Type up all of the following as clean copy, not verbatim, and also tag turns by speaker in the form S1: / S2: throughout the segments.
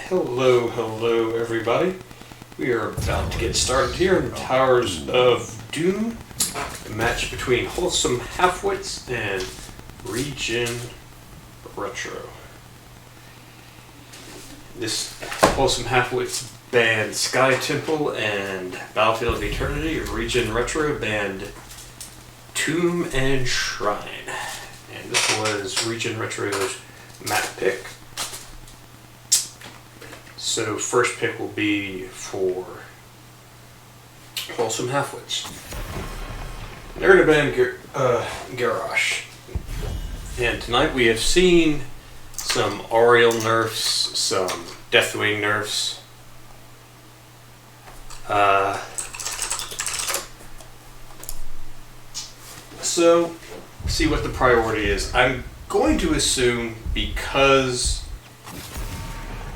S1: Hello, hello everybody. We are about to get started here in Towers of Doom. A match between Wholesome Halfwits and Regen Retro. This Wholesome Halfwits banned Sky Temple and Battlefield of Eternity. Regen Retro banned Tomb and Shrine. And this was Regen Retro's map pick. So first pick will be for Wholesome Halfwits. They're going to ban Garrosh. And tonight we have seen some Auriel nerfs, some Deathwing nerfs. So, see what the priority is. I'm going to assume because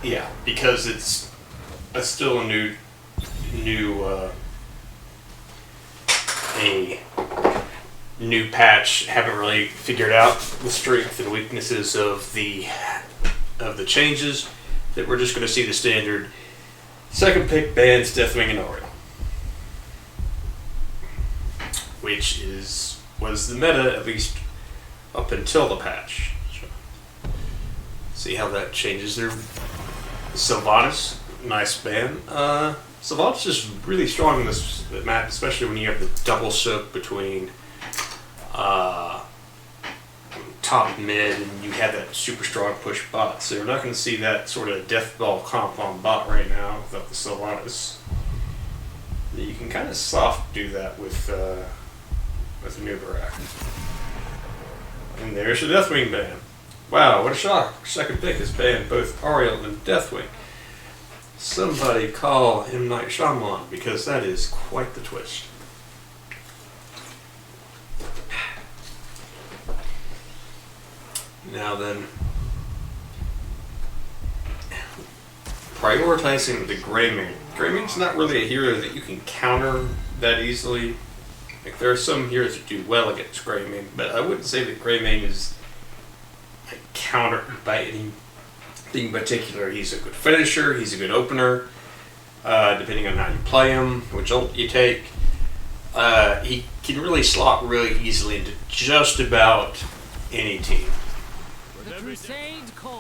S1: it's still a new patch. Haven't really figured out the strengths and weaknesses of the changes. That we're just going to see the standard. Second pick bans Deathwing and Auriel, which was the meta at least up until the patch. So, see how that changes there. Sylvanas, nice ban. Sylvanas is really strong in this map, especially when you have the double soak between top and mid, and you have that super strong push bot. So you're not going to see that sort of death ball comp on bot right now without the Sylvanas. You can kind of soft do that with Nubarak. And there's the Deathwing ban. Wow, what a shock. Second pick is banned both Auriel and Deathwing. Somebody call M. Night Shyamalan, because that is quite the twist. Now then, prioritizing the Greymane. Greymane's not really a hero that you can counter that easily. Like, there are some heroes that do well against Greymane, but I wouldn't say that Greymane is countered by anything particular. He's a good finisher, he's a good opener, depending on how you play him, which ult you take. He can really slot really easily into just about any team.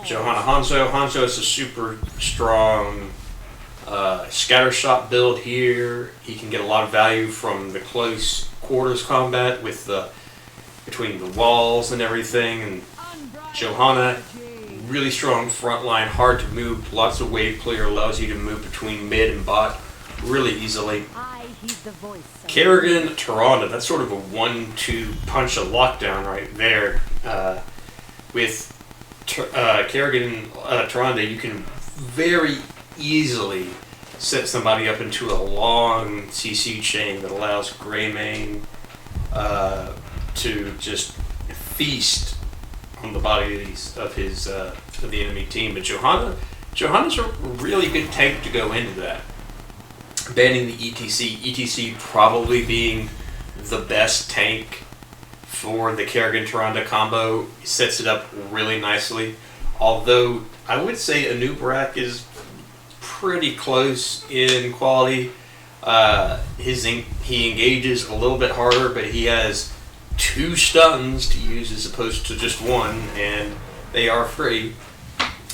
S1: Johanna Hanzo. Hanzo is a super strong scatter shot build here. He can get a lot of value from the close quarters combat with between the walls and everything. And Johanna, really strong front line, hard to move, lots of wave clear, allows you to move between mid and bot really easily. Kerrigan, Tyrande, that's sort of a 1-2 punch of lockdown right there. With Kerrigan, Tyrande, you can very easily set somebody up into a long CC chain that allows Greymane to just feast on the bodies of the enemy team. But Johanna's a really good tank to go into that. Banning the ETC probably being the best tank for the Kerrigan Tyrande combo, sets it up really nicely. Although I would say Nubarak is pretty close in quality. He engages a little bit harder, but he has 2 stuns to use as opposed to just 1, and they are free.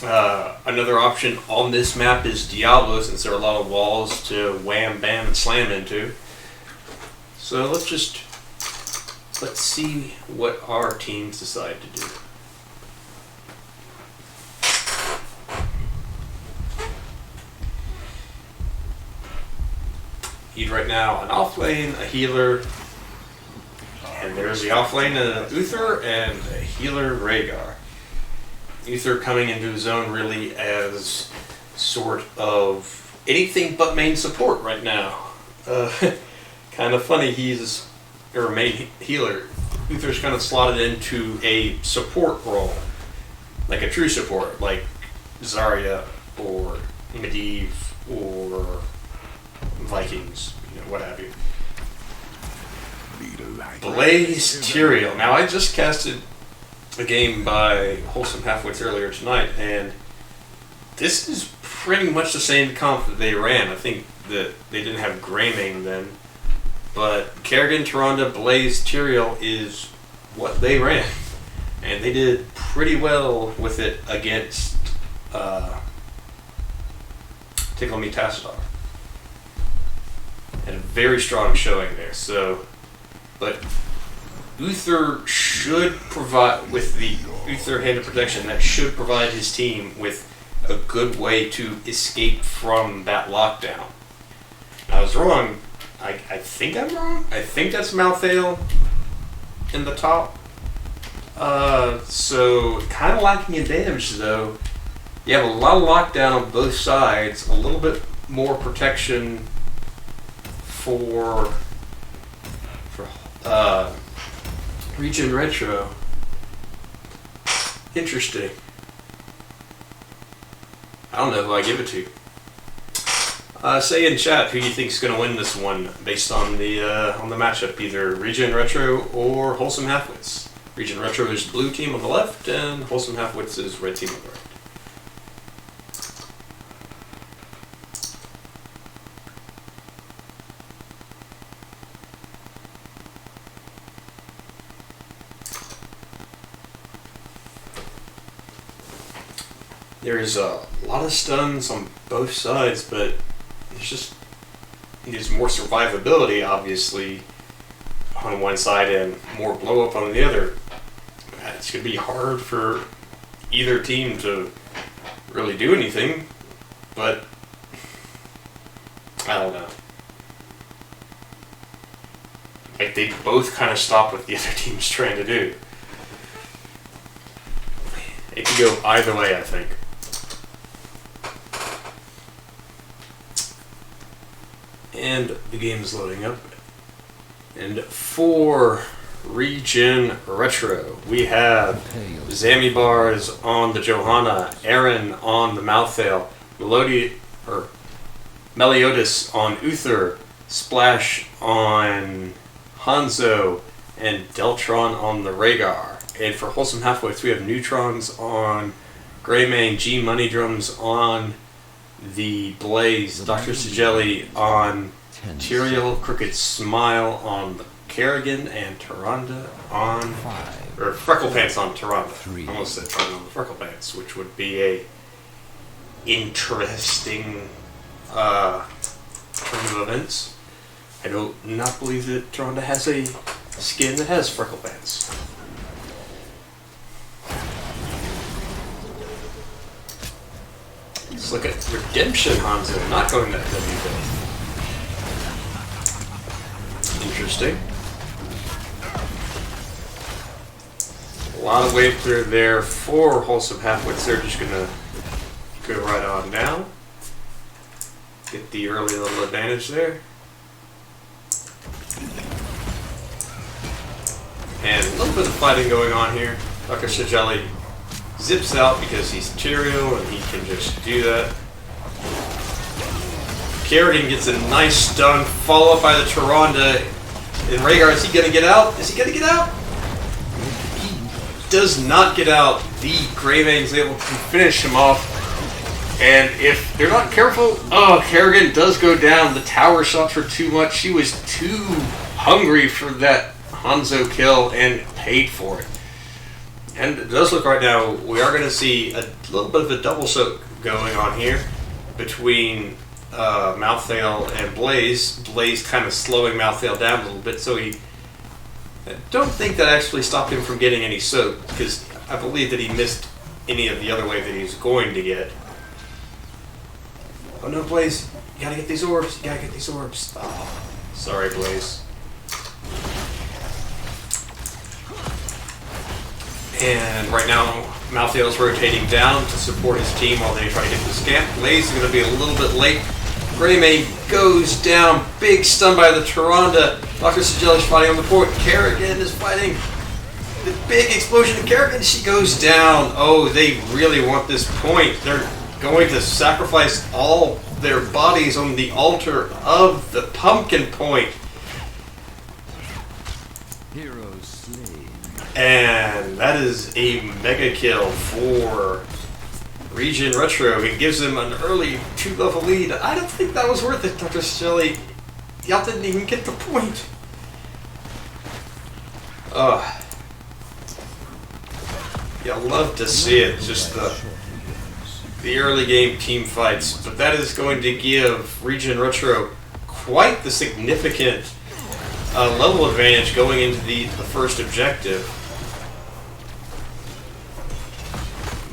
S1: Another option on this map is Diablo, since there are a lot of walls to wham, bam, and slam into. So let's see what our teams decide to do. He's right now an offlane, a healer, and there's the offlane Uther and a healer Rhaegar. Uther coming into his own really as sort of anything but main support right now. Kind of funny, or main healer. Uther's kind of slotted into a support role, like a true support, like Zarya or Medivh or Vikings, what have you. Blaze Tyrael. Now, I just casted a game by Wholesome Halfwits earlier tonight, and this is pretty much the same comp that they ran. I think that they didn't have Greymane then. But Kerrigan, Tyrande, Blaze, Tyrael is what they ran. And they did pretty well with it against Tickle Me Tassadar. And a very strong showing there. So, but Uther should provide, with the Uther Hand of Protection, that should provide his team with a good way to escape from that lockdown. I was wrong. I think I'm wrong. I think that's Malthael in the top. So kind of lacking in damage though. You have a lot of lockdown on both sides. A little bit more protection for Regen Retro. Interesting. I don't know who I give it to. Say in chat who you think is going to win this one based on the matchup, either Regen Retro or Wholesome Halfwits. Regen Retro is blue team on the left, and Wholesome Halfwits is red team on the right. There's a lot of stuns on both sides, but there's more survivability, obviously, on one side and more blow up on the other. It's going to be hard for either team to really do anything, but I don't know. Like, they both kind of stopped what the other team's trying to do. It could go either way, I think. And the game is loading up. And for Regen Retro, we have Zamibars on the Johanna, Aaron on the Malthael, Meliodas on Uther, Splash on Hanzo, and Deltron on the Rhaegar. And for Wholesome Halfwits, we have Neutrons on Greymane, G Money Drums on the Blaze, Dr. Sigeli on Tyrael, Crooked Smile on the Kerrigan, and Tyrande on, or Freckle Pants on Tyrande. I almost said Tyrande on the Freckle Pants, which would be a interesting turn of events. I do not believe that Tyrande has a skin that has Freckle Pants. Let's look at Redemption Hanzo, not going that WB. Interesting. A lot of wave clear there for Wholesome Halfwits. They're just going to go right on down. Get the early little advantage there. And a little bit of fighting going on here. Dr. Sigeli zips out because he's Tyrael and he can just do that. Kerrigan gets a nice stun, followed by the Tyrande. And Rhaegar, is he going to get out? Is he going to get out? He does not get out. The Greymane is able to finish him off. And if they're not careful, Kerrigan does go down. The tower shots were too much. She was too hungry for that Hanzo kill and paid for it. And it does look right now, we are going to see a little bit of a double soak going on here between Malthael and Blaze. Blaze kind of slowing Malthael down a little bit, so I don't think that actually stopped him from getting any soak, because I believe that he missed any of the other wave that he was going to get. Oh no, Blaze, you gotta get these orbs, you gotta get these orbs. Oh, sorry, Blaze. And right now, Malthael is rotating down to support his team while they try to get the scamp. Blaze is going to be a little bit late. Greymane goes down. Big stun by the Tyrande. Dr. Sigeli is fighting on the port. Kerrigan is fighting. The big explosion of Kerrigan. She goes down. Oh, they really want this point. They're going to sacrifice all their bodies on the altar of the pumpkin point. And that is a mega kill for Regen Retro. It gives them an early 2-level lead. I don't think that was worth it, Dr. Shelley. Y'all didn't even get the point. Y'all love to see it, just the early game team fights. But that is going to give Regen Retro quite the significant level advantage going into the first objective.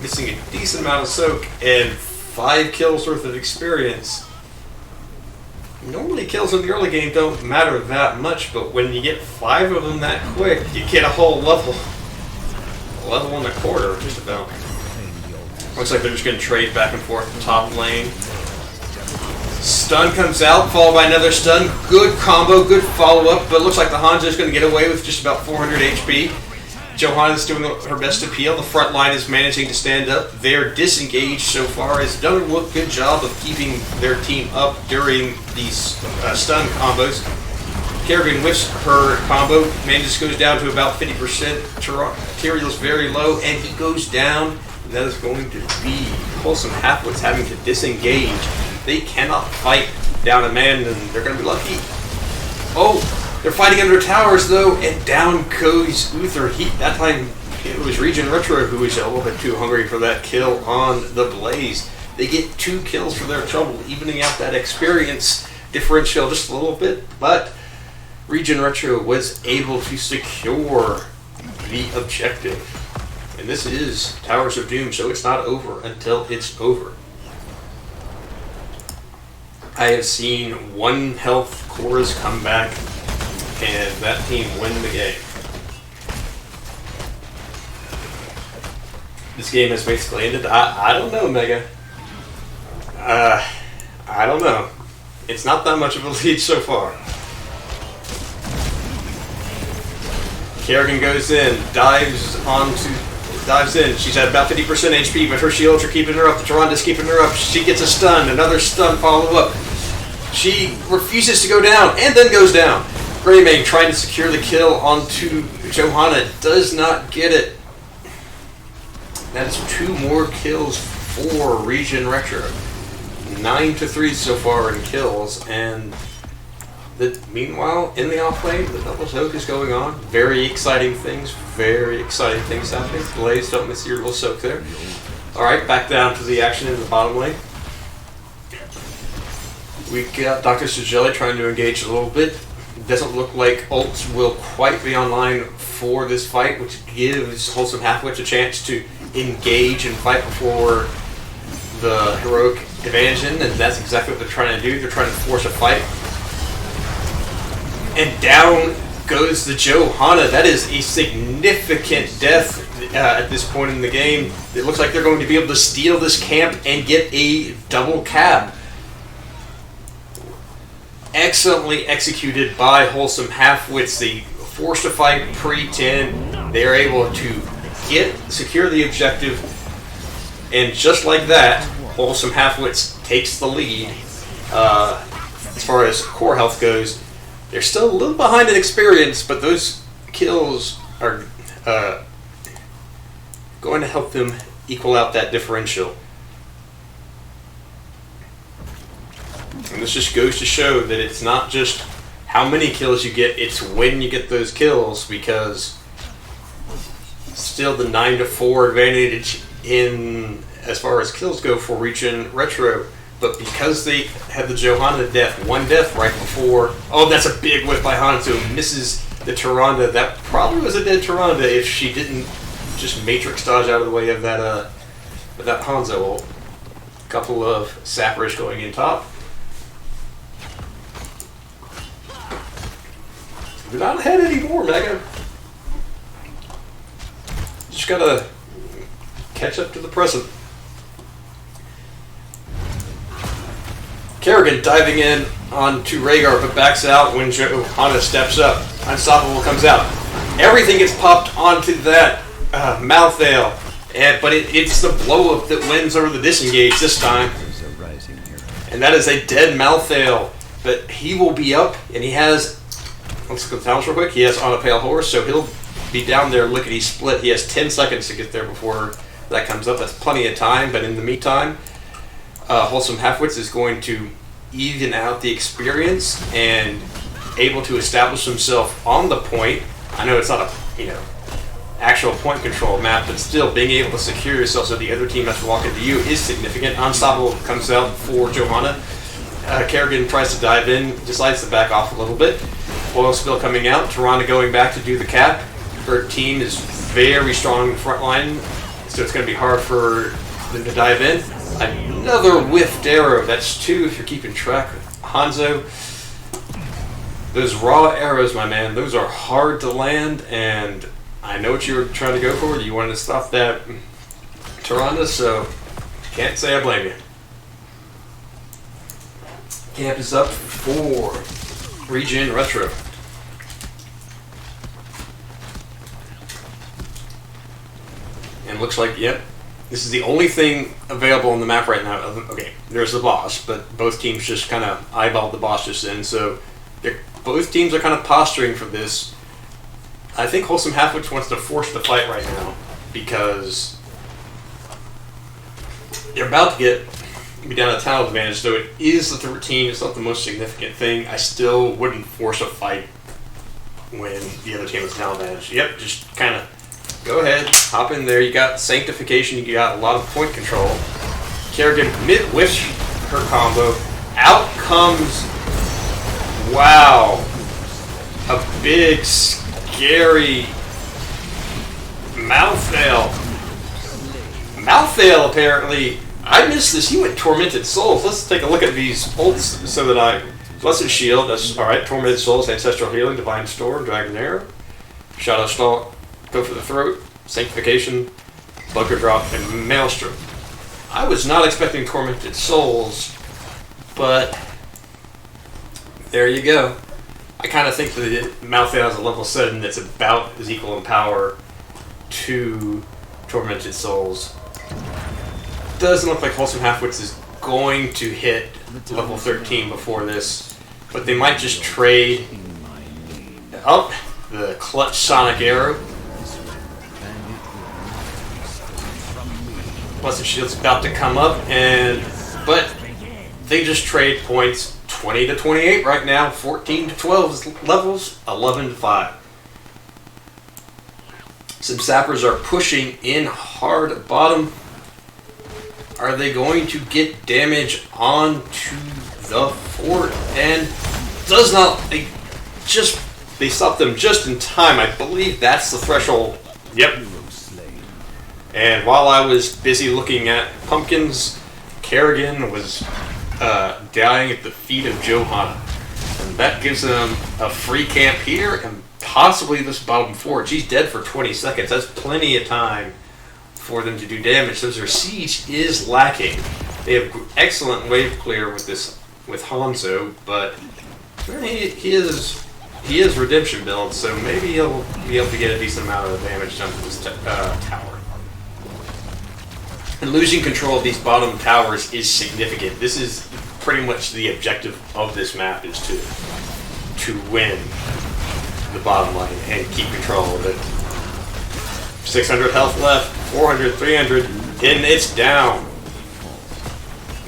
S1: Missing a decent amount of soak and 5 kills worth of experience. Normally kills in the early game don't matter that much, but when you get 5 of them that quick, you get a whole level. A level and a quarter, just about. Looks like they're just going to trade back and forth the top lane. Stun comes out, followed by another stun. Good combo, good follow-up, but it looks like the Hanzo is going to get away with just about 400 HP. Johanna's doing her best to peel. The front line is managing to stand up. They're disengaged so far. Has done a good job of keeping their team up during these stun combos. Kerrigan whiffs her combo. Mandus goes down to about 50%. Tyrael's very low, and he goes down. And that is going to be Wholesome Halfwits having to disengage. They cannot fight down a man, and they're going to be lucky. Oh! They're fighting under towers, though, and down goes Uther. That time, it was Regen Retro who was a little bit too hungry for that kill on the Blaze. They get 2 kills for their trouble, evening out that experience differential just a little bit, but Regen Retro was able to secure the objective. And this is Towers of Doom, so it's not over until it's over. I have seen 1 health cores come back and that team win the game. This game has basically ended. I don't know, Mega. I don't know. It's not that much of a lead so far. Kerrigan goes in, dives in. She's at about 50% HP, but her shields are keeping her up. The Tyranda's keeping her up. She gets a stun, another stun follow-up. She refuses to go down, and then goes down. Greymane trying to secure the kill onto Johanna, does not get it. That is 2 more kills for Regen Retro. 9-3 so far in kills, and meanwhile, in the off-lane, the double soak is going on. Very exciting things happening. Blaze, don't miss your little soak there. Alright, back down to the action in the bottom lane. We got Dr. Sujeli trying to engage a little bit. Doesn't look like ults will quite be online for this fight, which gives Wholesome Halfwits a chance to engage and fight before the heroic advantage in, and that's exactly what they're trying to do. They're trying to force a fight. And down goes the Johanna. That is a significant death at this point in the game. It looks like they're going to be able to steal this camp and get a double cap. Excellently executed by Wholesome Halfwits. They forced a fight pre-10. They are able to secure the objective, and just like that, Wholesome Halfwits takes the lead. As far as core health goes, they're still a little behind in experience, but those kills are going to help them equal out that differential. And this just goes to show that it's not just how many kills you get, it's when you get those kills, because still the 9-4 advantage in as far as kills go for Regen Retro. But because they had the Johanna death, 1 death right before, oh, that's a big whiff by Hanzo, misses the Tyrande. That probably was a dead Tyrande if she didn't just matrix dodge out of the way of that Hanzo ult. Couple of sappers going in top. They're not ahead anymore, Mega. Just gotta catch up to the present. Kerrigan diving in onto Rhaegar, but backs out when Johanna steps up. Unstoppable comes out. Everything gets popped onto that Malthael, but it's the blow-up that wins over the disengage this time. And that is a dead Malthael, but he will be up, and he has, let's look at the talents real quick, he has On a Pale Horse, so he'll be down there lickety-split. He has 10 seconds to get there before that comes up. That's plenty of time, but in the meantime, Wholesome Halfwits is going to even out the experience and able to establish himself on the point. I know it's not a actual point control map, but still being able to secure yourself so the other team has to walk into you is significant. Unstoppable comes out for Johanna. Kerrigan tries to dive in, decides to back off a little bit. Oil spill coming out. Tirana going back to do the cap. Her team is very strong in the front line, so it's going to be hard for them to dive in. Another whiffed arrow. That's 2 if you're keeping track. Hanzo. Those raw arrows, my man, those are hard to land, and I know what you were trying to go for. You wanted to stop that Tirana, so can't say I blame you. Camp is up for Regen Retro. And looks like, yep, this is the only thing available on the map right now. Okay, there's the boss, but both teams just kind of eyeballed the boss just then, so both teams are kind of posturing for this. I think Wholesome Halfwits wants to force the fight right now because they're about to be down a talent advantage, so it is the 13. It's not the most significant thing. I still wouldn't force a fight when the other team has talent advantage. Yep, just kind of go ahead, hop in there. You got Sanctification, you got a lot of point control. Kerrigan mid-whiffs her combo. Out comes, wow, a big, scary Malthael. Malthael, apparently, I missed this. He went Tormented Souls. Let's take a look at these ults so that I... Blessed Shield, that's alright. Tormented Souls, Ancestral Healing, Divine Storm, Dragon Arrow, Shadow Stalk, Go for the Throat, Sanctification, Bunker Drop, and Maelstrom. I was not expecting Tormented Souls, but there you go. I kind of think that Malthael has a level 7 that's about as equal in power to Tormented Souls. Doesn't look like Wholesome Halfwits is going to hit level 13 before this, but they might just trade up the clutch Sonic Arrow. Blessed Shield's about to come up, but they just trade points 20 to 28 right now, 14 to 12 is levels, 11 to 5. Some sappers are pushing in hard at bottom. Are they going to get damage onto the fort? And does not, they stopped them just in time. I believe that's the threshold. Yep. And while I was busy looking at pumpkins, Kerrigan was dying at the feet of Johanna. And that gives them a free camp here and possibly this bottom fort. She's dead for 20 seconds. That's plenty of time for them to do damage. So their siege is lacking. They have excellent wave clear with Hanzo, but he is redemption build, so maybe he'll be able to get a decent amount of damage done to this tower. And losing control of these bottom towers is significant. This is pretty much the objective of this map, is to win the bottom line and keep control of it. 600 health left, 400, 300, and it's down.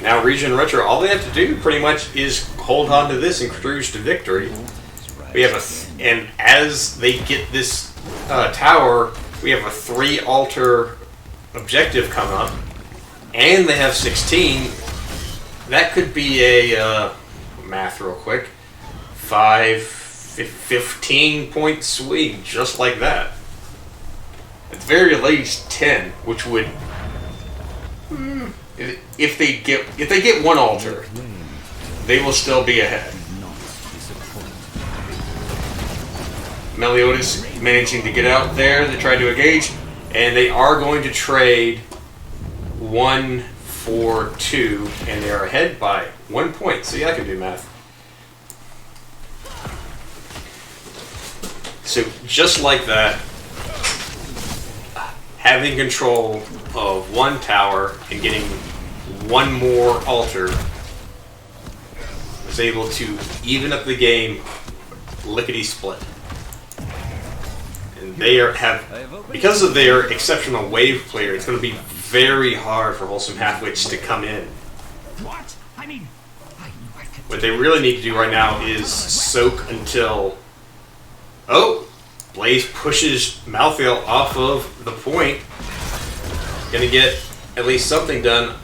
S1: Now Regen Retro, all they have to do pretty much is hold on to this and cruise to victory. We have and as they get this tower, we have a 3 altar objective come up, and they have 16. That could be a math real quick, 15 point swing, just like that. At the very least 10, which would, if they get 1 altar, they will still be ahead. Meliodas managing to get out there. They try to engage, and they are going to trade 1 for 2, and they are ahead by 1 point. See, I can do math. So just like that, having control of 1 tower and getting 1 more altar was able to even up the game lickety-split. And they have, because of their exceptional wave clear, it's going to be very hard for Wholesome Halfwits to come in.
S2: What? I mean,
S1: What they really need to do right now is soak until... Oh! Blaze pushes Malthael off of the point. Gonna get at least something done.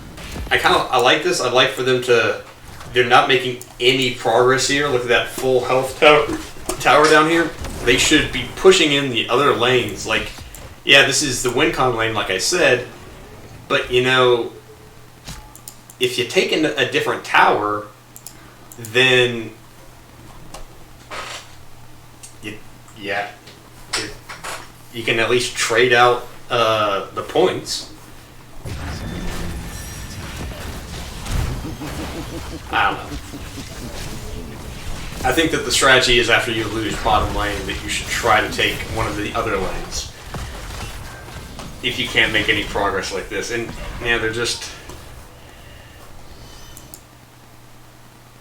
S1: I like this. I'd like for them to... They're not making any progress here. Look at that full health tower down here. They should be pushing in the other lanes. Like, yeah, this is the WinCon lane, like I said. But, you know, if you take in a different tower, then... You can at least trade out the points. I don't know. I think that the strategy is after you lose bottom lane that you should try to take one of the other lanes. If you can't make any progress like this. And yeah, they're just...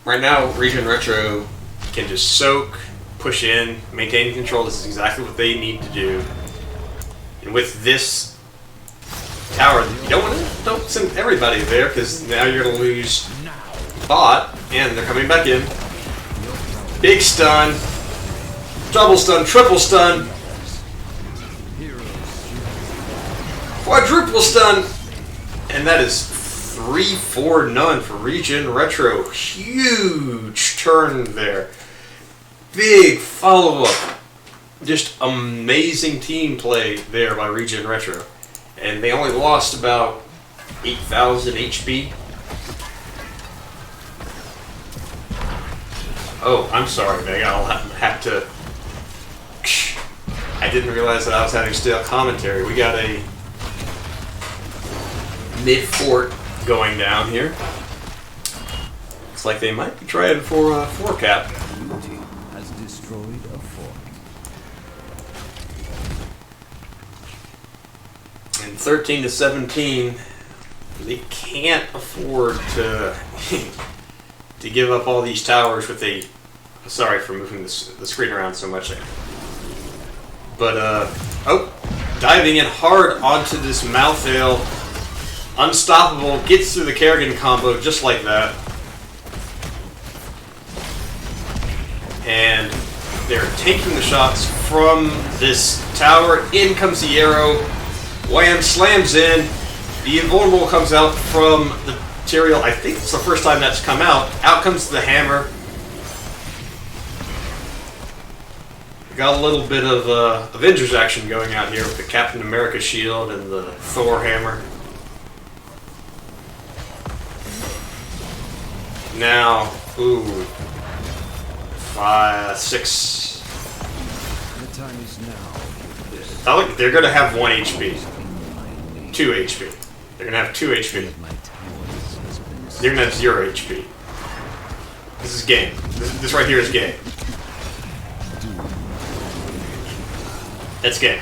S1: Right now, Regen Retro can just soak, push in, maintain control. This is exactly what they need to do. And with this tower, you don't send everybody there because now you're going to lose bot, and they're coming back in. Big stun, double stun, triple stun, quadruple stun, and that is 3-4-0 for Regen Retro. Huge turn there. Big follow-up. Just amazing team play there by Regen Retro. And they only lost about 8,000 HP. Oh, I'm sorry, Meg. I'll have to... I didn't realize that I was having stale commentary. We got a mid-fort going down here. Looks like they might be trying for a 4-cap.
S2: has destroyed a fort.
S1: And 13-17, they can't afford to to give up all these towers with a... Sorry for moving the screen around so much there. But, oh, diving in hard onto this Malthael. Unstoppable, gets through the Kerrigan combo just like that. And they're taking the shots from this tower. In comes the arrow. Wham, slams in. The invulnerable comes out from the material. I think it's the first time that's come out. Out comes the hammer. Got a little bit of Avengers action going out here with the Captain America shield and the Thor hammer. Now, ooh, 5, 6.
S2: The time is now.
S1: I look, they're gonna have 1 HP, 2 HP. They're gonna have 2 HP. They're gonna have 0 HP. This is game. This right here is game. That's game.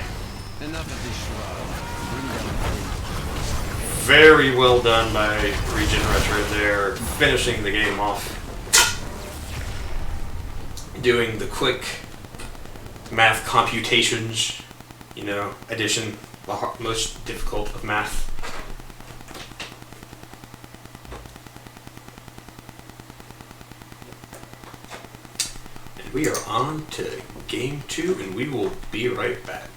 S1: Very well done by Regen Retro there, finishing the game off. Doing the quick math computations, you know, addition, the most difficult of math. And we are on to game 2, and we will be right back.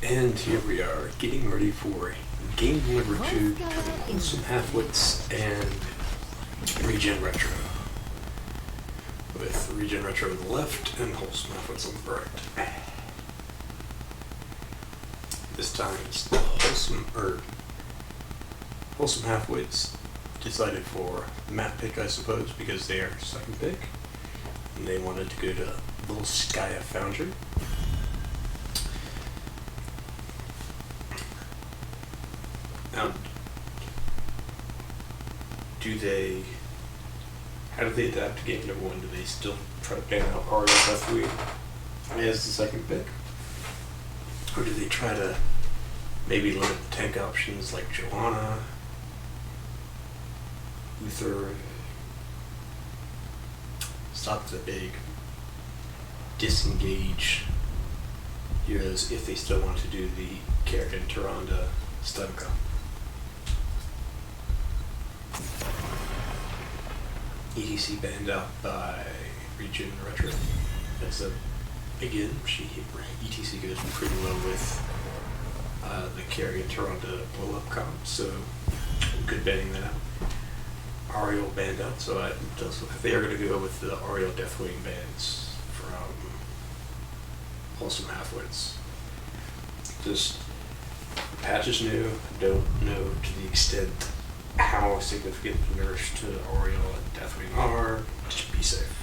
S1: And here we are, getting ready for game number 2 between Wholesome Halfwits and Regen Retro. With Regen Retro on the left and Wholesome Halfwits on the right. This time it's the Wholesome Halfwits decided for map pick, I suppose, because they are second pick. And they wanted to go to Volskaya Foundry. Now, how do they adapt to game number 1? Do they still try to ban out Ariel Deathwing as the second pick? Or do they try to maybe limit the tank options like Johanna, Uther, stop the big disengage heroes if they still want to do the Kerrigan, Tyrande, Stunka? EDC banned out by Regen Retro. That's again, ETC goes pretty well with the Kerrigan, Tyrande blow up comp, so good banning that out. Ariel banned out, so they are going to go with the Ariel Deathwing bans from Wholesome Halfwits. Just patch is new. Don't know to the extent how significant the nerfs to Ariel and Deathwing are. Just be safe.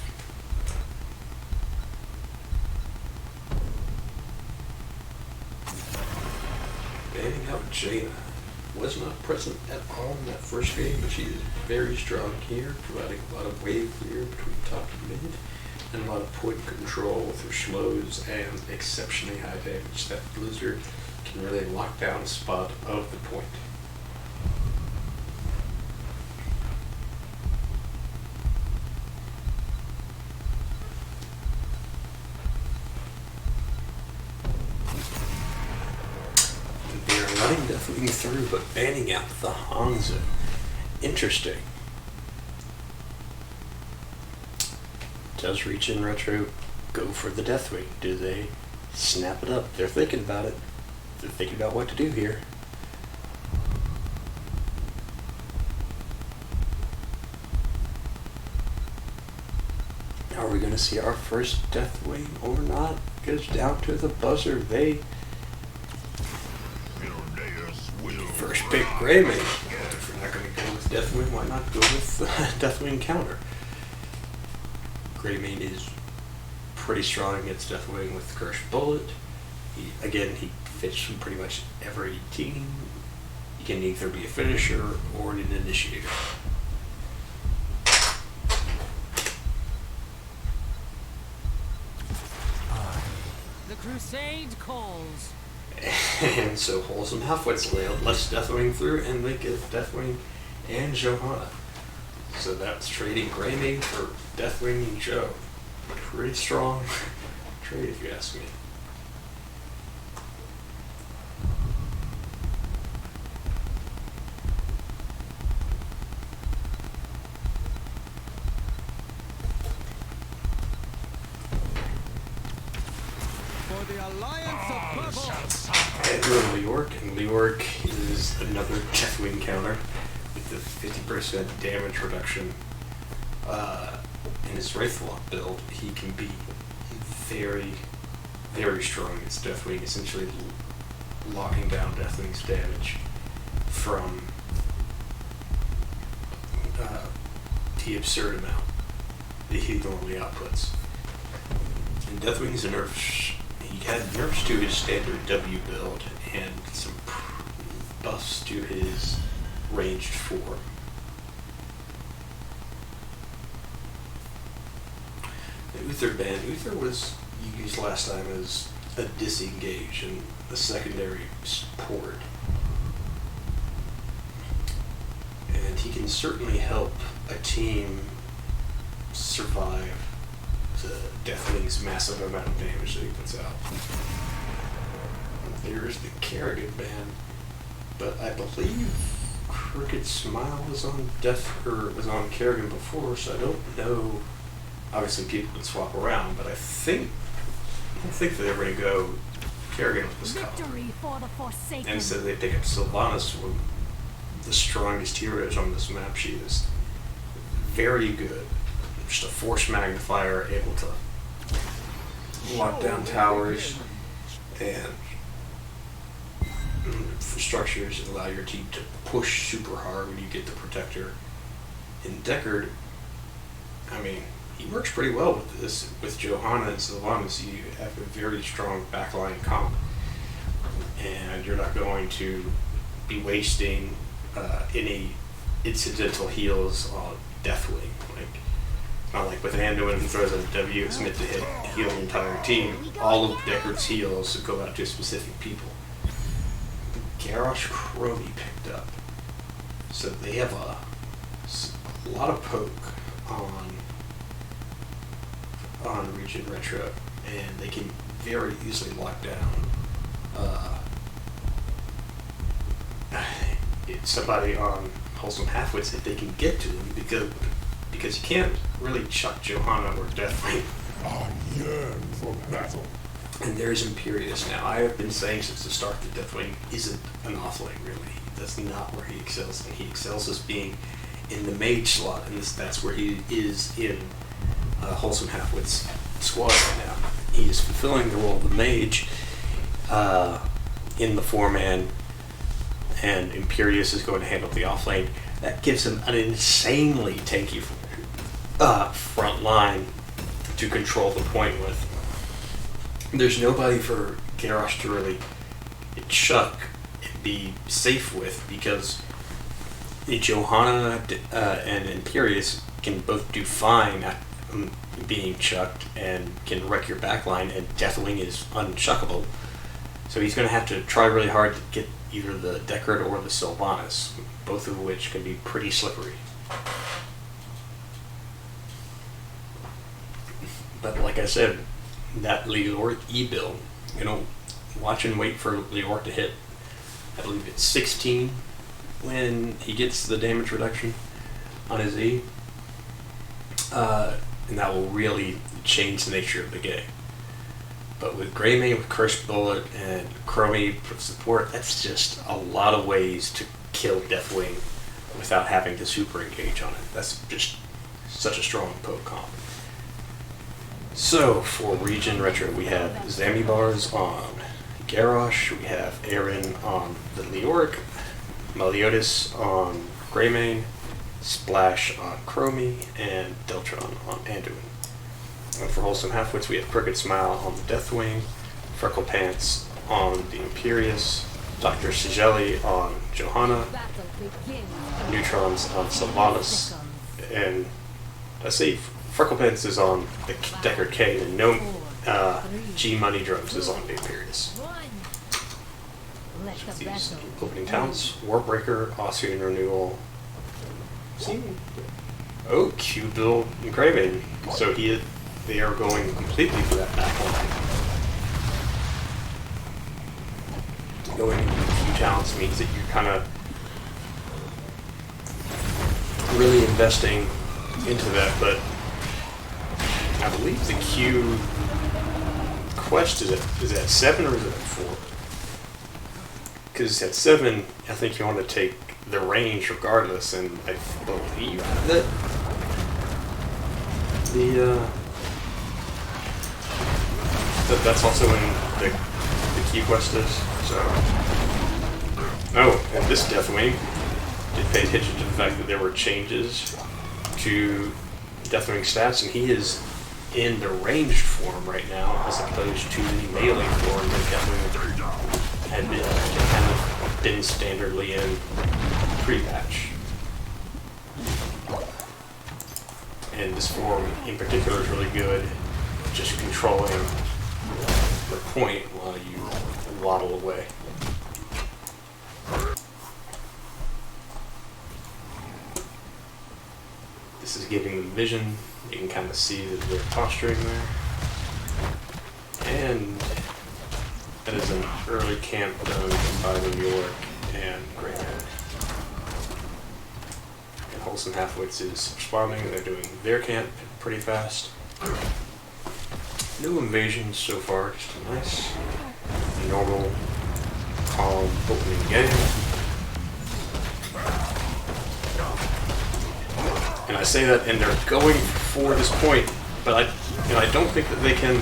S1: Banning out Jaina. Was not present at all in that first game, but she is very strong here, providing a lot of wave clear between top and mid, and a lot of point control with her slows and exceptionally high damage. That Blizzard can really lock down a spot of the point. Running Deathwing through, but banning out the Hanzo. Interesting. Does Regen Retro go for the Deathwing? Do they snap it up? They're thinking about it. They're thinking about what to do here. Are we going to see our first Deathwing or not? It goes down to the buzzer. They first pick Greymane. If we're not going to go with Deathwing, why not go with Deathwing counter? Greymane is pretty strong against Deathwing with Cursed Bullet. He fits from pretty much every team. He can either be a finisher or an initiator.
S3: The crusade calls.
S1: And so Wholesome Halfwits lets Deathwing through, and they get Deathwing and Johanna. So that's trading Greymane for Deathwing and Joe. Pretty strong trade, if you ask me.
S3: For the Alliance of Purple.
S1: And we're in New York, and New York is another Deathwing counter with the 50% damage reduction. In his Wraithwalk build, he can be very, very strong against Deathwing, essentially locking down Deathwing's damage from the absurd amount that he normally outputs. And Deathwing's a nerf. He had nerfs to his standard W build and some buffs to his ranged form. The Uther ban. Uther was used last time as a disengage and a secondary support. And he can certainly help a team survive the Deathwing's massive amount of damage that he puts out. There's the Kerrigan ban, but I believe Crooked Smile was on was on Kerrigan before, so I don't know. Obviously, people can swap around, but I don't think that they're going to go Kerrigan with this color. And so they pick up Sylvanas, one of the strongest heroes on this map. She is very good. Just a force magnifier, able to lock down towers and structures and allow your team to push super hard when you get the protector in Deckard, I mean, he works pretty well with this. With Johanna and Sylvanas, you have a very strong backline comp, and you're not going to be wasting any incidental heals on Deathwing. Like, not like with Anduin, who throws a W, it's meant to heal the entire team. All of Deckard's heals go out to specific people. Garrosh Chromie picked up, so they have a lot of poke on Regen Retro, and they can very easily lock down somebody on Wholesome Halfwits if they can get to them, because you can't really chuck Johanna or Deathwing.
S4: I yearn for battle.
S1: And there's Imperius now. I have been saying since the start that Deathwing isn't an offlane, really. That's not where he excels, and he excels as being in the mage slot, and that's where he is in Wholesome Halfwits squad right now. He is fulfilling the role of the mage in the 4-man, and Imperius is going to handle the offlane. That gives him an insanely tanky front line to control the point with. There's nobody for Garrosh to really chuck and be safe with, because Johanna and Imperius can both do fine at being chucked and can wreck your backline, and Deathwing is unchuckable. So he's going to have to try really hard to get either the Deckard or the Sylvanas, both of which can be pretty slippery. But like I said, that Leoric E-build, watch and wait for Leoric to hit, I believe it's 16 when he gets the damage reduction on his E. And that will really change the nature of the game. But with Greymane, with Cursed Bullet, and Chromie for support, that's just a lot of ways to kill Deathwing without having to super engage on it. That's just such a strong poke comp. So, for Regen Retro, we have Zamibars on Garrosh, we have Aaron on the Leoric, Meliodas on Greymane, Splash on Chromie, and Deltron on Anduin. And for Wholesome Halfwits, we have Crooked Smile on the Deathwing, Freckle Pants on the Imperius, Dr. Sigeli on Johanna, Neutrons on Sylvanas, and I say Freckle Pants is on the Deckard K, and no G Money Drums is on the Imperius. These opening towns: Warbreaker, Austrian Renewal. Oh, Q build and Greymane. So they are going completely for that backline. Going into Q talents means that you're kind of really investing into that, but I believe the Q quest is at 7 or is it at 4? Because at 7, I think you want to take the range regardless, and I believe that that's also in the key quest is. So, and this Deathwing did pay attention to the fact that there were changes to Deathwing stats, and he is in the ranged form right now as opposed to the melee form that Deathwing had been standardly in pre-patch. And this form in particular is really good, just controlling the point while you waddle away. This is giving them vision. You can kind of see that they're posturing there. And that is an early camp done by the New York and Greymane. And Wholesome Halfwits is responding, and they're doing their camp pretty fast. No invasions so far, just a nice, normal, calm opening game. And I say that, and they're going for this point, but I don't think that they can.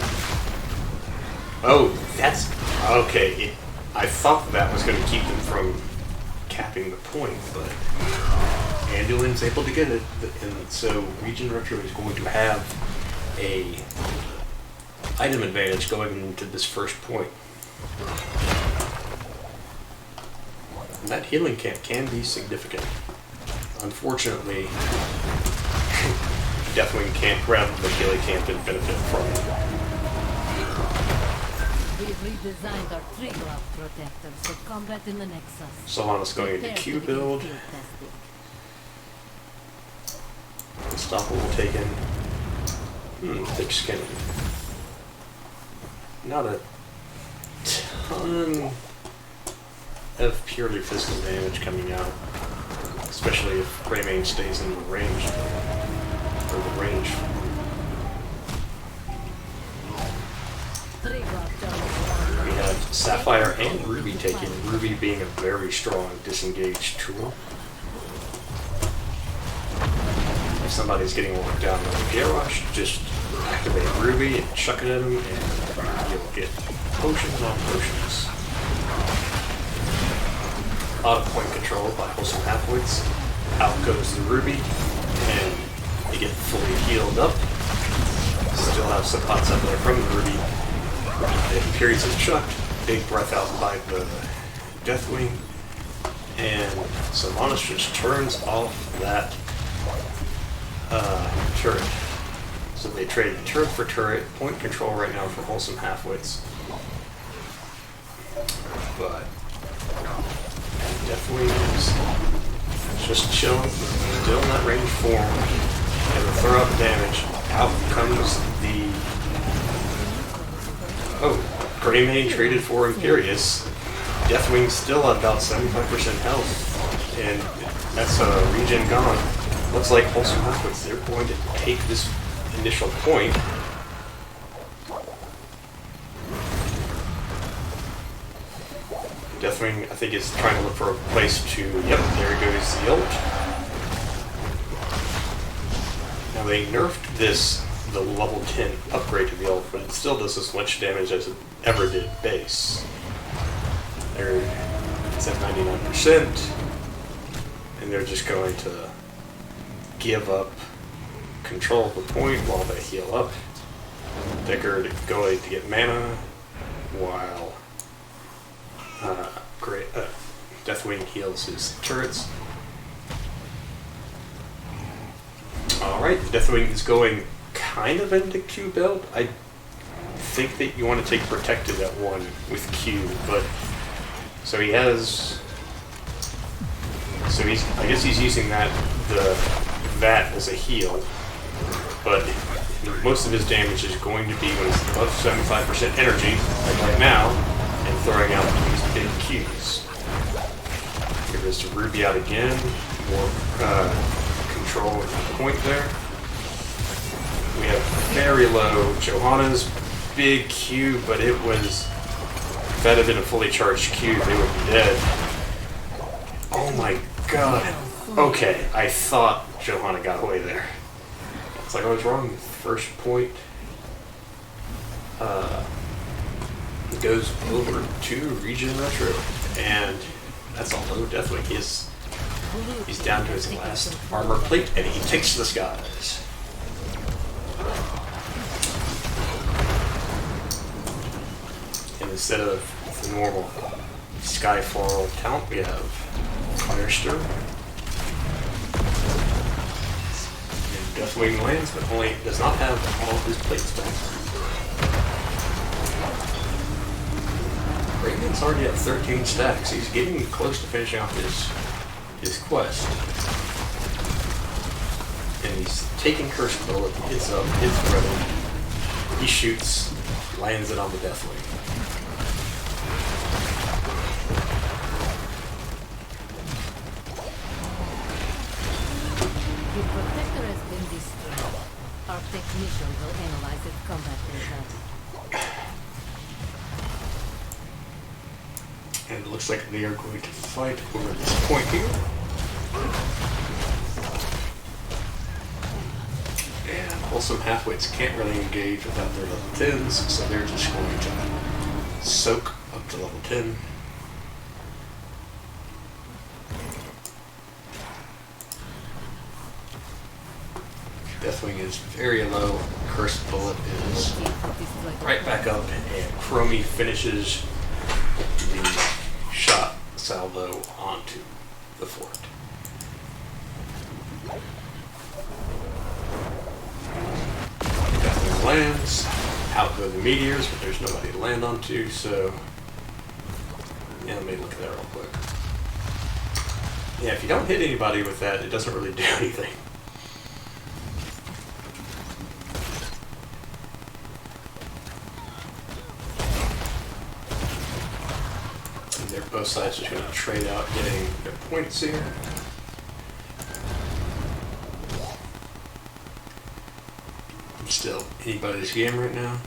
S1: Oh, that's okay. I thought that was going to keep them from capping the point, but Anduin's able to get it, and so Regen Retro is going to have a item advantage going into this first point. And that healing camp can be significant. Unfortunately, Deathwing can't grab the healing camp and benefit from it.
S5: We've redesigned our tree-glove protectors for combat in the Nexus.
S1: Sylvanas going into
S5: Prepare
S1: Q
S5: to
S1: build.
S5: begin field testing.
S1: Unstoppable taken. Thick skin. Not a ton of purely physical damage coming out. Especially if Greymane stays in the range. Or the range.
S5: Tree-glove turrets.
S1: We have Sapphire and Ruby taken. Ruby being a very strong disengaged tool. If somebody's getting locked down with a Garrosh, just activate Ruby and chuck it at him, and you'll get potions on potions. Out of point control by Wholesome Halfwits. Out goes the Ruby, and you get fully healed up. Still have some pots up there from the Ruby. In periods of chucked, big breath out by the Deathwing, and Sylvanas just turns off that turret. So they trade turret for turret, point control right now for Wholesome Halfwits. But Deathwing is just chilling, still in that range form, and to throw out damage. Out comes the Greymane traded for Imperious. Deathwing's still at about 75% health, and that's Regen gone. Looks like Wholesome Halfwits, they're going to take this initial point. Deathwing, I think, is trying to look for a place to... Yep, there goes the ult. Now they nerfed the level 10 upgrade to the ult, but it still does as much damage as it ever did base. There, it's at 99%, and they're just going to give up control of the point while they heal up. Deckard going to get mana, while Deathwing heals his turrets. Alright, Deathwing is going kind of into Q build. I think that you want to take Protected at 1 with Q, but so he has... So I guess he's using that as a heal, but most of his damage is going to be when it's above 75% energy, like right now, and throwing out these big Qs. Here goes to Ruby out again, more control of the point there. We have very low Johanna's big Q, but it was... If that had been a fully charged Q, they would be dead. Oh my god. Okay, I thought Johanna got away there. It's like I was wrong. First point goes over to Regen Retro, and that's a low Deathwing. He's down to his last armor plate, and he takes the skies. And instead of the normal Skyfall talent, we have Firestir. Deathwing lands, but only does not have all of his plates back. Regen's already at 13 stacks. He's getting close to finishing off his quest. And he's taking Cursed Bullet, hits up, hits Rebel. He shoots, lands it on the Deathwing.
S5: The protector has been destroyed. Our technician will analyze its combat data.
S1: And it looks like they are going to fight over this point here. And Wholesome Halfwits can't really engage without their level 10s, so they're just going to soak up to level 10. Deathwing is very low. Cursed Bullet is
S5: Your team has destroyed the
S1: right back up, and Chromie finishes the shot salvo onto the fort. Deathwing lands. Out go the meteors, but there's nobody to land onto, so yeah, let me look at that real quick. Yeah, if you don't hit anybody with that, it doesn't really do anything. And they're both sides just going to trade out getting their points here. Still anybody's game right now.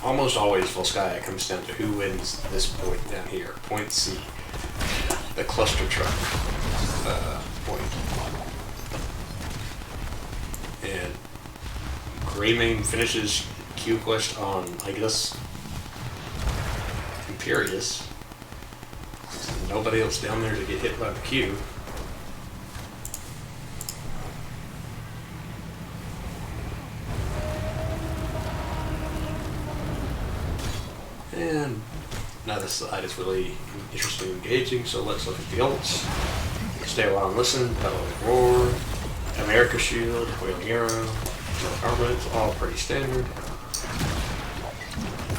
S1: Almost always Volskaya comes down to who wins this point down here. Point C. The cluster truck point. And Greymane finishes Q quest on, I guess, Imperious. Nobody else down there to get hit by the Q. And now this side is really interesting and engaging, so let's look at the ults. Stay a while and listen, Battle of the Roar, America Shield, Wailing Arrow, Armament, it's all pretty standard.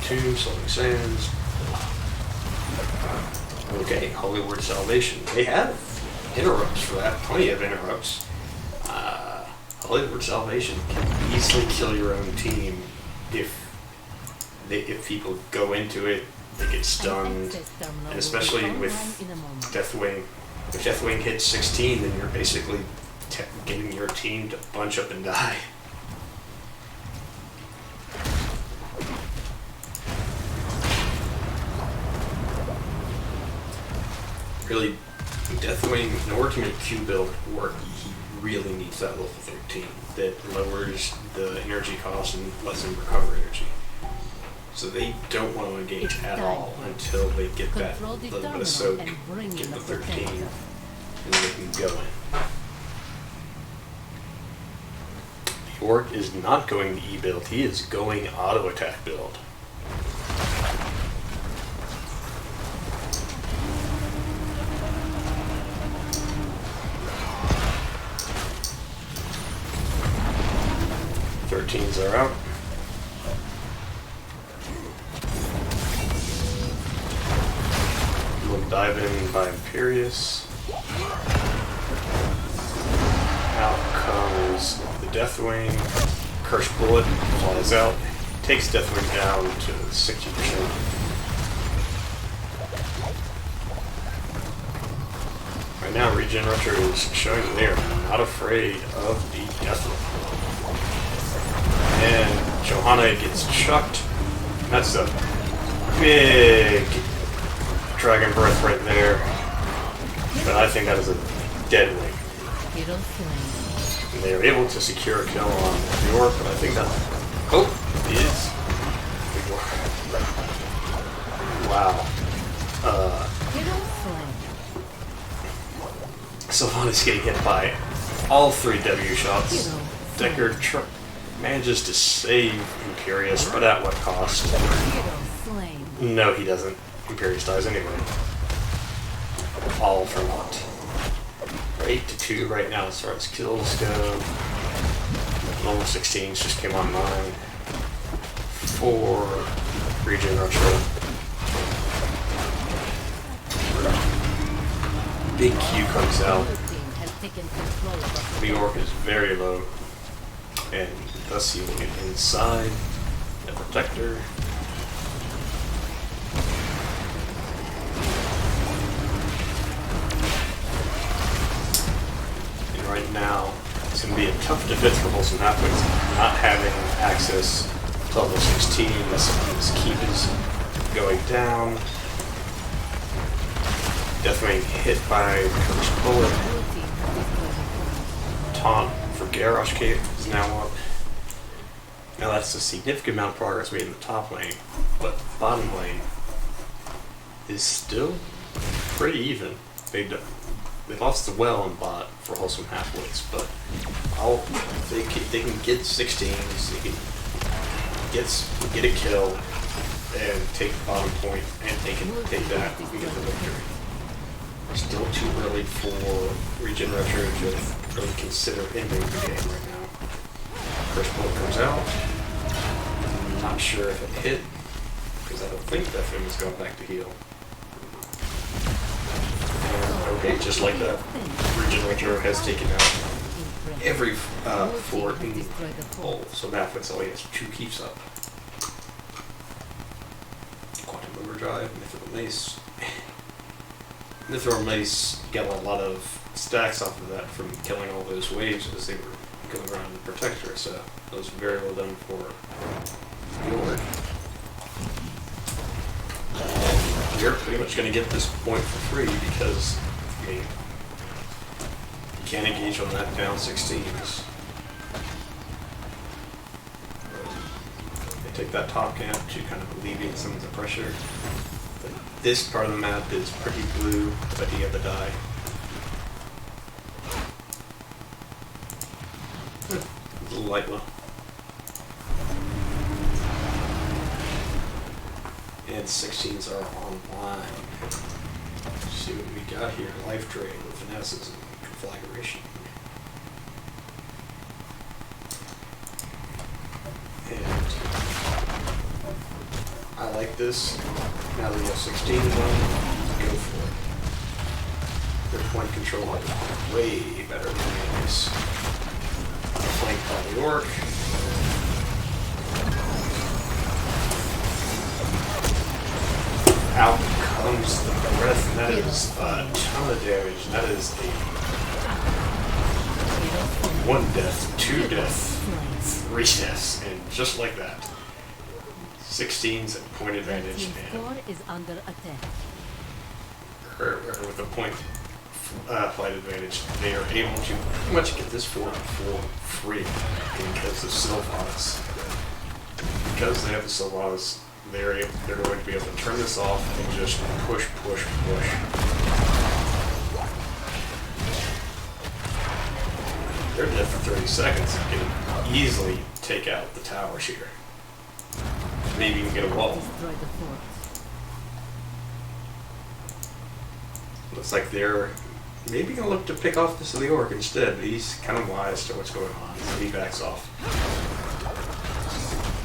S1: Tomb, Sulphuric Sands. Okay, Holy Word Salvation. They have interrupts for that, plenty of interrupts. Holy Word Salvation can easily kill your own team if people go into it, they get stunned, and especially with Deathwing. If Deathwing hits 16, then you're basically getting your team to bunch up and die. Really, Deathwing, in order to make Q build work, he really needs that level 13 that lowers the energy cost and lets him recover energy. So they don't want to engage at all until they get that little bit of soak, get the 13, and then they can go in. The Orc is not going to E-build, he is going auto-attack build. Thirteens are out. Dive in by Imperious. Out comes the Deathwing. Cursed Bullet flies out. Takes Deathwing down to 60%. Right now, Regen Retro is showing that they are not afraid of the Deathwing. And Johanna gets chucked. That's a big Dragon Breath right there, but I think that is a dead wing. And they are able to secure a kill on the Orc, but I think that is the Orc. Wow. Sylvanas getting hit by all 3 W shots. Decker manages to save Imperious, but at what cost? No, he doesn't. Imperious dies anyway. All for naught. We're 8-2 right now as far as kills go. Normal 16s just came online. 4 Regen Retro. Big Q comes out. The Orc is very low. And thus he will get inside the Protector. Right now, it's going to be a tough defense for Wholesome Halfwits, not having access to level 16. This keep is going down. Deathwing hit by Cursed Bullet. Taunt for Garrosh Cape is now up. Now that's a significant amount of progress made in the top lane, but bottom lane is still pretty even. they lost the well in bot for Wholesome Halfwits, but they can get 16s, they can get a kill and take the bottom point, and they can take that and get the victory. Still too early for Regen Retro to really consider ending the game right now. First bullet comes out. I'm not sure if it hit, because I don't think that thing is going back to heal. And okay, just like that, Regen Retro has taken out every fort in the hole, so Halfwits only has 2 keeps up. Quantum Overdrive, Mithril Mace. Mithril Mace got a lot of stacks off of that from killing all those waves as they were going around the protector, so that was very well done for the orc. You're pretty much going to get this point for free because, I mean, you can't engage on that down 16s. They take that top camp to kind of alleviate some of the pressure. But this part of the map is pretty blue, but you have to die. A little light low. And 16s are online. Let's see what we got here. Life Drain with finesses and conflagration. And I like this. Now that you have 16s on, go for it. Their point control is way better than this. Flanked by the orc. Out comes the breath, and that is a ton of damage. That is a 1 death, 2 death, 3 deaths, and just like that. 16s at point advantage, and
S5: is under attack.
S1: or with the point flight advantage, they are able to pretty much get this fort for free because of Sylvanas. Because they have the Sylvanas, they're going to be able to turn this off and just push. They're dead for 30 seconds and can easily take out the towers here. Maybe even get a wall.
S5: Destroy the fort.
S1: Looks like they're maybe going to look to pick off this of the orc instead, but he's kind of wise to what's going on, so he backs off.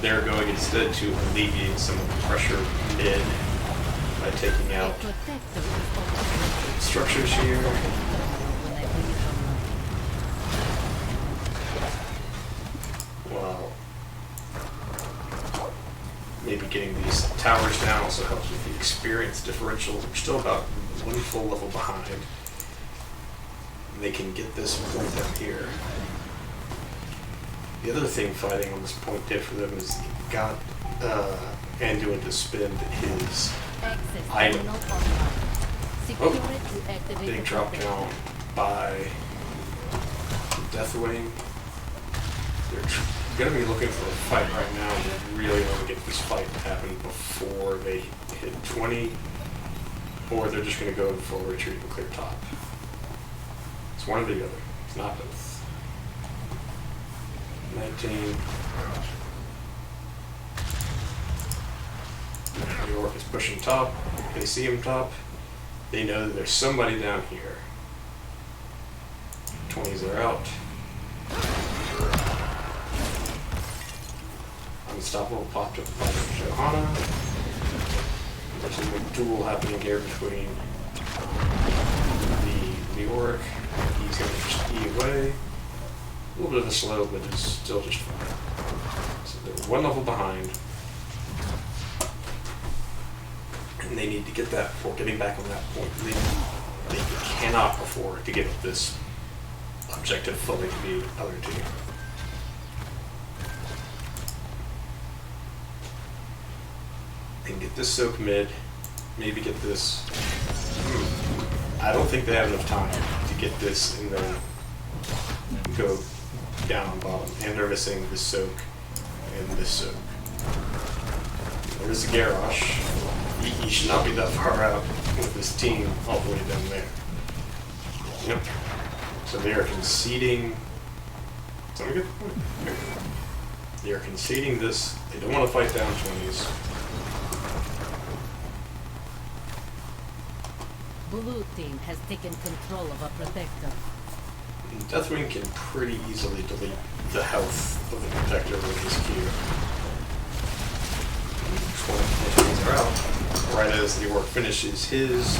S1: They're going instead to alleviate some of the pressure mid by taking out structures here. Well, maybe getting these towers down also helps with the experience differentials. We're still about 1 full level behind. They can get this point down here. The other thing fighting on this point did for them is he got Anduin to spend his item. Oh, big drop down by Deathwing. They're going to be looking for a fight right now, and they really want to get this fight to happen before they hit 20, or they're just going to go full retreat and clear top. It's one or the other. It's not both. 19. New York is pushing top. They see him top. They know that there's somebody down here. 20s are out. Unstoppable popped up by Johanna. There's a big duel happening here between the New York. He's going to just E away. A little bit of a slow, but it's still just fine. So they're 1 level behind. And they need to get that before getting back on that point. They cannot afford to give up this objective fully to the other team. They can get this soak mid, maybe get this. I don't think they have enough time to get this and then go down on bottom. And they're missing this soak and this soak. There's the Garrosh. He should not be that far out with this team all the way down there. Yep. So they are conceding. Something good? They are conceding this. They don't want to fight down 20s.
S5: Blue team has taken control of a protector.
S1: Deathwing can pretty easily delete the health of the protector with his Q. 20 are out. Right as the orc finishes his.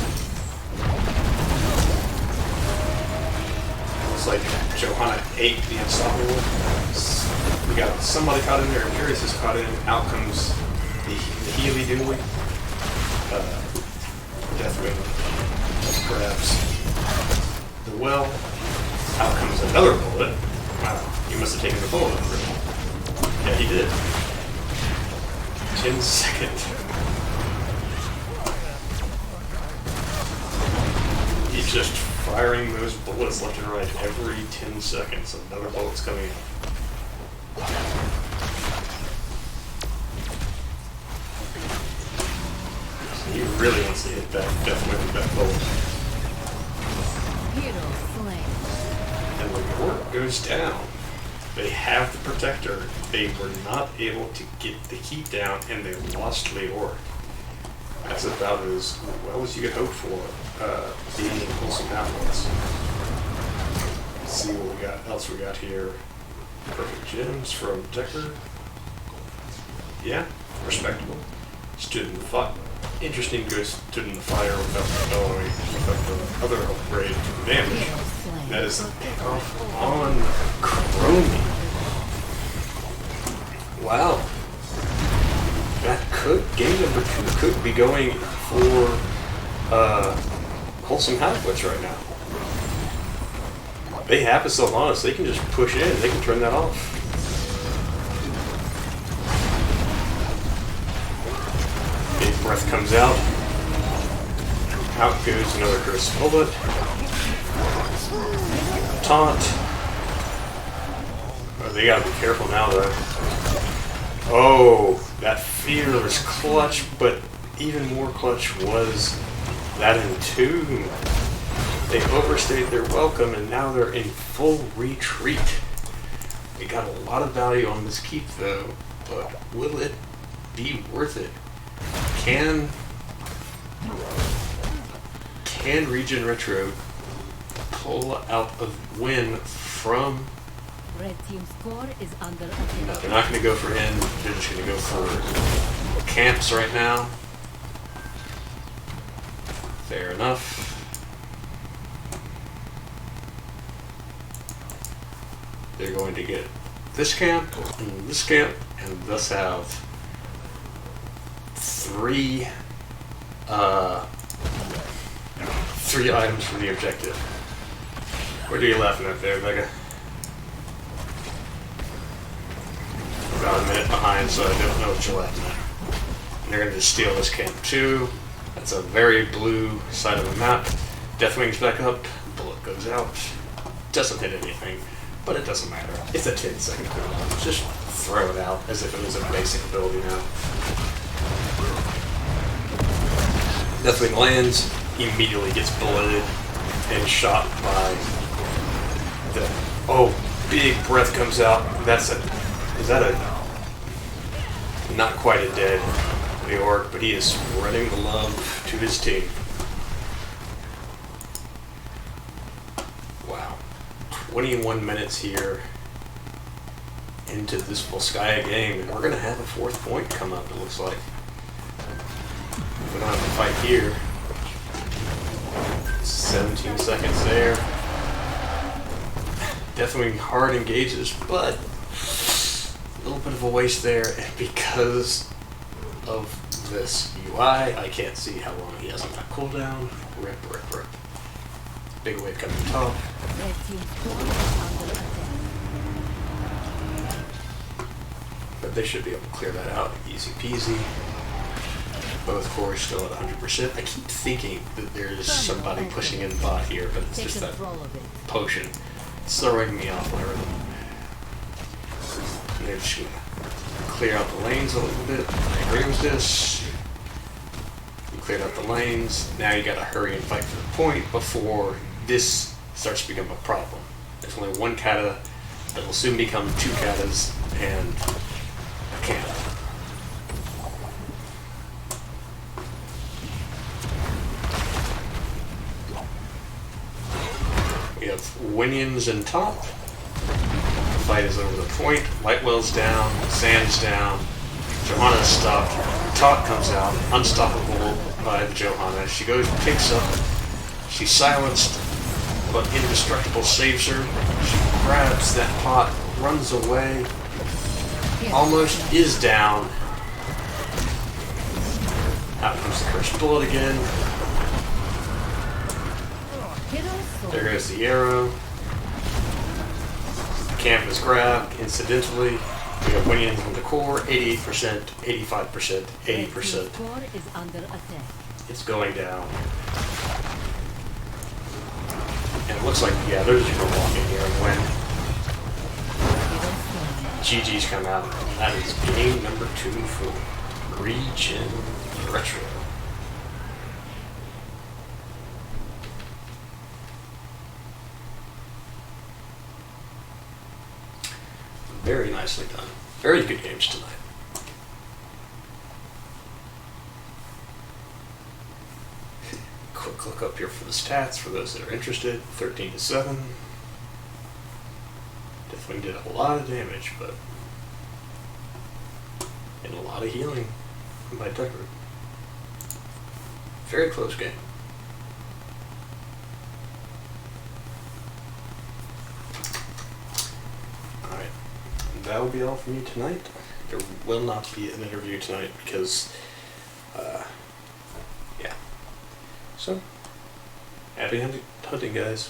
S1: Looks like Johanna ate the unstoppable. We got somebody caught in there. Imperius is caught in. Out comes the Healy Dooley. Deathwing grabs the well. Out comes another bullet. Wow, he must have taken the bullet. Yeah, he did. 10 seconds. He's just firing those bullets left and right every 10 seconds. Another bullet's coming in. He really wants to hit that Deathwing with that bullet.
S5: Hero slain.
S1: And the orc goes down. They have the protector. They were not able to get the keep down, and they lost the orc. That's about as well as you could hope for being Wholesome Halfwits. Let's see what else we got here. Perfect gems from Decker. Yeah, respectable. Stood in the fire. Interesting good stood in the fire without the other upgrade to the damage. That is a pickoff on Chromie. Wow. That game number 2 could be going for Wholesome Halfwits right now. They have a Sylvanas, they can just push in, they can turn that off. Big breath comes out. Out goes another curse bullet. Taunt. Oh, they gotta be careful now though. Oh, that fear is clutch, but even more clutch was that entomb. They overstayed their welcome and now they're in full retreat. They got a lot of value on this keep though, but will it be worth it? Can Regen Retro pull out a win from...
S5: Red team's core is under
S1: No,
S5: attack.
S1: they're not going to go for in. They're just going to go for camps right now. Fair enough. They're going to get this camp and this camp, and thus have 3 items for the objective. What are you laughing at there, Vega? About a minute behind, so I don't know what you're laughing at. And they're going to just steal this camp too. That's a very blue side of the map. Deathwing's back up. Bullet goes out. Doesn't hit anything, but it doesn't matter. It's a 10-second cooldown. Just throw it out as if it was a basic ability now. Deathwing lands, immediately gets bulleted and shot by the... Oh, big breath comes out. That's a... Is that a... Not quite a dead the orc, but he is spreading the love to his team. Wow. 21 minutes here into this Volskaya game, and we're going to have a 4th point come up, it looks like. We don't have to fight here. 17 seconds there. Definitely hard engages, but a little bit of a waste there, and because of this UI, I can't see how long he has on that cooldown. Rip. Big wave coming top.
S5: Red team's core is under attack.
S1: But they should be able to clear that out easy peasy. Both cores still at 100%. I keep thinking that there's somebody pushing in bot here, but it's
S5: Take
S1: just that
S5: control of it.
S1: potion. It's throwing me off my rhythm. And they're just gonna clear out the lanes a little bit. I agree with this. You cleared out the lanes. Now you gotta hurry and fight for the point before this starts to become a problem. There's only one kata that will soon become two katas and a kata. We have Winions in top. The fight is over the point. Lightwell's down. Sand's down. Johanna's stopped. Taut comes out, unstoppable by the Johanna. She goes, picks up. She's silenced, but Indestructible saves her. She grabs that pot, runs away. Almost is down. Out comes the Cursed Bullet again. There goes the arrow. The camp is grabbed incidentally. We have Winions on the core, 88%, 85%, 80%.
S5: Core is under attack.
S1: It's going down. And it looks like, yeah, they're just going to walk in here and win. GG's come out. That is game number 2 for Regen Retro. Very nicely done. Very good games tonight. Quick look up here for the stats for those that are interested. 13-7. Definitely did a lot of damage, but and a lot of healing by Tucker. Very close game. Alright. That will be all for me tonight. There will not be an interview tonight because, yeah. So, happy hunting, guys.